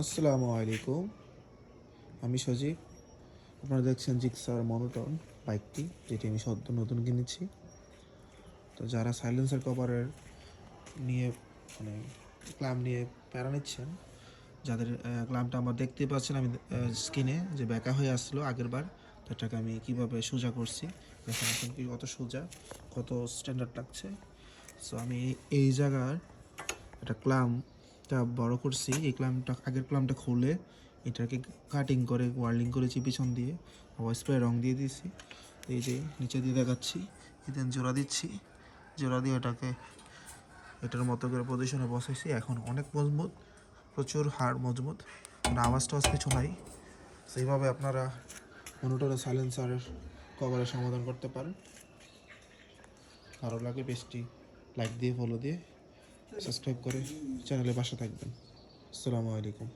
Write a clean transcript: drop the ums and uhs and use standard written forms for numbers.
আসসালামু আলাইকুম। আমি সজীব। আপনারা দেখছেন জিক্সার মনোটন বাইকটি, যেটি আমি সদ্য নতুন কিনেছি। তো যারা সাইলেন্সার কভারের নিয়ে মানে ক্ল্যাম্প নিয়ে প্যারা নিচ্ছেন, যাদের ক্ল্যাম্পটা আমার দেখতেই পাচ্ছেন, আমি স্ক্রিনে যে ব্যাকা হয়ে আসছিলো আগের বার, তো এটাকে আমি কীভাবে সোজা করছি দেখেন এখন কি কত সোজা, কত স্ট্যান্ডার্ড লাগছে। সো আমি এই জায়গার একটা ক্ল্যাম্পটা বড় করছি। এই ক্ল্যাম্পটা আগের ক্ল্যাম্পটা খুলে এটাকে কাটিং করে ওয়ার্লিং করেছি পিছন দিয়ে, আবার স্প্রে রং দিয়ে দিয়েছি। এই যে নিচে দিয়ে দেখাচ্ছি, দেন জোড়া দিচ্ছি, জোড়া দিয়ে এটার মতো করে পজিশনে বসাইছি। এখন অনেক মজবুত, প্রচুর হাড় মজবুত, আওয়াজ টাওয়াজ কিছু নাই। সেইভাবে আপনারা মনোটরের সাইলেন্সারের কভারের সমাধান করতে পারেন। ভালো লাগে পেজটি লাইক দিয়ে, ফলো দিয়ে, সাবস্ক্রাইব করে চ্যানেলে পাশে থাকবেন। আসসালামু আলাইকুম।